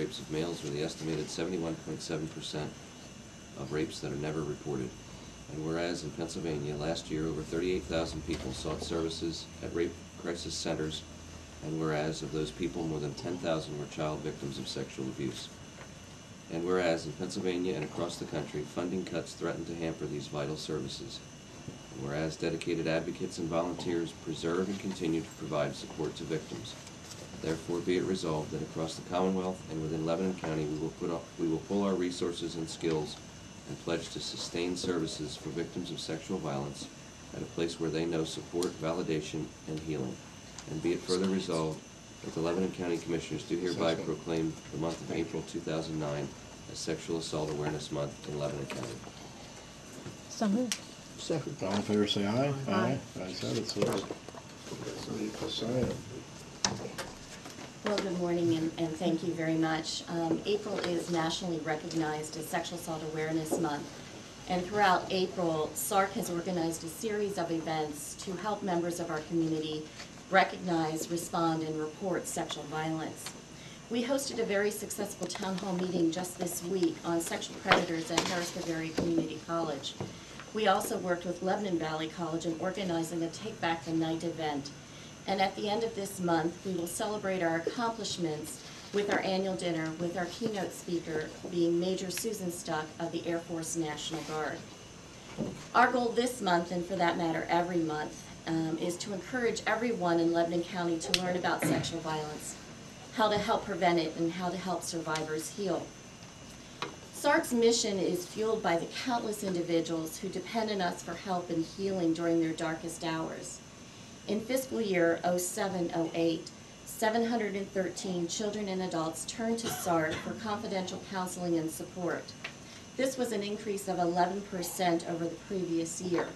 rapes of males, or the estimated 71.7% of rapes that are never reported. And whereas in Pennsylvania, last year over 38,000 people sought services at rape crisis centers, and whereas of those people, more than 10,000 were child victims of sexual abuse. And whereas in Pennsylvania and across the country, funding cuts threaten to hamper these vital services. And whereas dedicated advocates and volunteers preserve and continue to provide support to victims. Therefore, be it resolved that across the Commonwealth and within Lebanon County, we will pull our resources and skills and pledge to sustain services for victims of sexual violence at a place where they know support, validation, and healing. And be it further resolved that the Lebanon County Commissioners do hereby proclaim the month of April 2009 as Sexual Assault Awareness Month in Lebanon County. So moved. Second. All in favor say aye. Aye. Ayes have it, so ordered. Somebody can sign it. Well, good morning, and thank you very much. April is nationally recognized as Sexual Assault Awareness Month, and throughout April, SARCC has organized a series of events to help members of our community recognize, respond, and report sexual violence. We hosted a very successful town hall meeting just this week on sexual predators at Harrisburg Area Community College. We also worked with Lebanon Valley College in organizing a Take Back the Night event. And at the end of this month, we will celebrate our accomplishments with our annual dinner with our keynote speaker being Major Susan Stuck of the Air Force National Guard. Our goal this month, and for that matter every month, is to encourage everyone in Lebanon County to learn about sexual violence, how to help prevent it, and how to help survivors heal. SARCC's mission is fueled by the countless individuals who depend on us for help and healing during their darkest hours. In fiscal year 07-08, 713 children and adults turned to SARCC for confidential counseling and support. This was an increase of 11% over the previous year.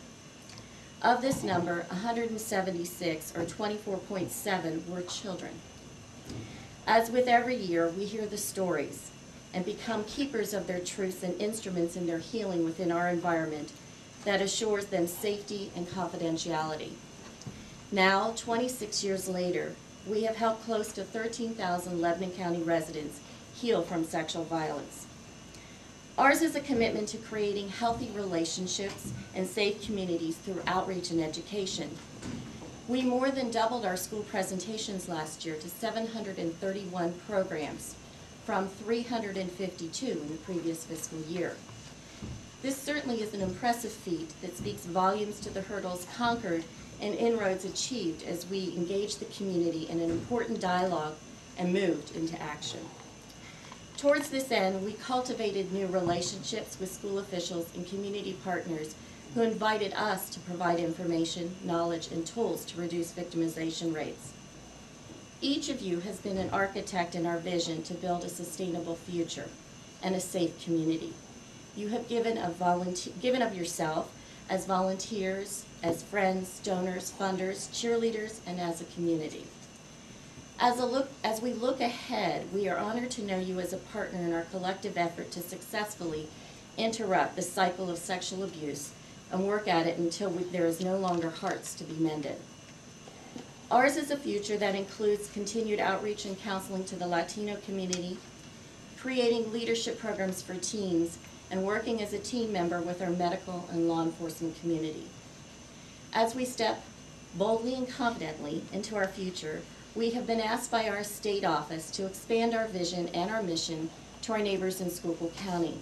Of this number, 176, or 24.7, were children. As with every year, we hear the stories and become keepers of their truths and instruments in their healing within our environment that assures them safety and confidentiality. Now, 26 years later, we have helped close to 13,000 Lebanon County residents heal from sexual violence. Ours is a commitment to creating healthy relationships and safe communities through outreach and education. We more than doubled our school presentations last year to 731 programs from 352 in the previous fiscal year. This certainly is an impressive feat that speaks volumes to the hurdles conquered and inroads achieved as we engaged the community in an important dialogue and moved into action. Towards this end, we cultivated new relationships with school officials and community partners who invited us to provide information, knowledge, and tools to reduce victimization rates. Each of you has been an architect in our vision to build a sustainable future and a safe community. You have given of yourself as volunteers, as friends, donors, funders, cheerleaders, and as a community. As we look ahead, we are honored to know you as a partner in our collective effort to successfully interrupt the cycle of sexual abuse and work at it until there is no longer hearts to be mended. Ours is a future that includes continued outreach and counseling to the Latino community, creating leadership programs for teens, and working as a team member with our medical and law enforcement community. As we step boldly and confidently into our future, we have been asked by our state office to expand our vision and our mission to our neighbors in Schuylkill County.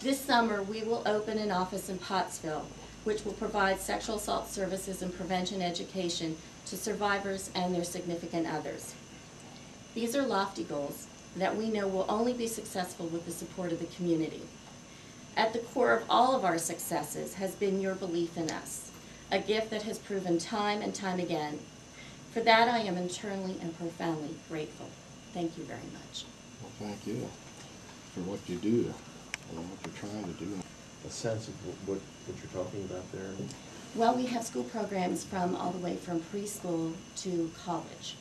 This summer, we will open an office in Pottsville, which will provide sexual assault services and prevention education to survivors and their significant others. These are lofty goals that we know will only be successful with the support of the community. At the core of all of our successes has been your belief in us, a gift that has proven time and time again. For that, I am eternally and profoundly grateful. Thank you very much. Well, thank you for what you do and what you're trying to do. A sense of what you're talking about there? Well, we have school programs from all the way from preschool to college.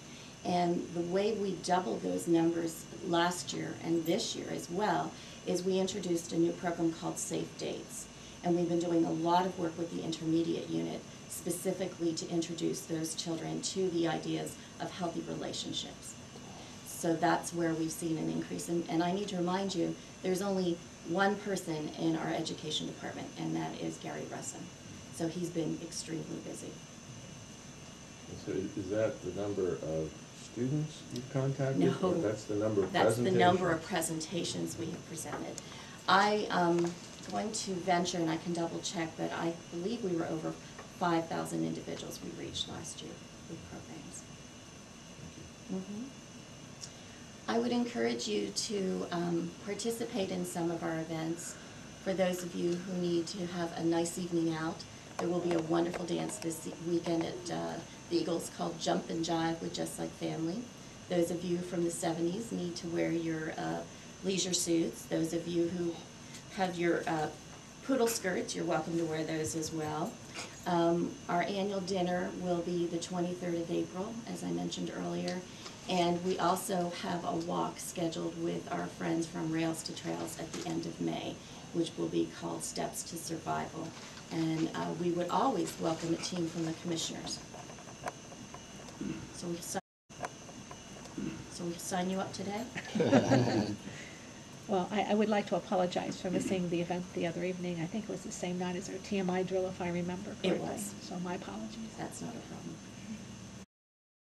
And the way we doubled those numbers last year and this year as well is we introduced a new program called Safe Dates. And we've been doing a lot of work with the intermediate unit specifically to introduce those children to the ideas of healthy relationships. So that's where we've seen an increase. And I need to remind you, there's only one person in our education department, and that is Gary Russin. So he's been extremely busy. And so is that the number of students you've contacted? No. Or that's the number of That's presentations? the number of presentations we have presented. I am going to venture, and I can double check, but I believe we were over 5,000 individuals we reached last year with programs. Mhm. I would encourage you to participate in some of our events. For those of you who need to have a nice evening out, there will be a wonderful dance this weekend at the Eagles called Jump and Jive with Just Like Family. Those of you from the 70s need to wear your leisure suits. Those of you who have your poodle skirts, you're welcome to wear those as well. Our annual dinner will be the 23rd of April, as I mentioned earlier. And we also have a walk scheduled with our friends from Rails to Trails at the end of May, which will be called Steps to Survival. And we would always welcome a team from the commissioners. So we sign you up today? Well, I would like to apologize for missing the event the other evening. I think it was the same night as our TMI drill, if I remember correctly. It was. So my apologies. That's not a problem.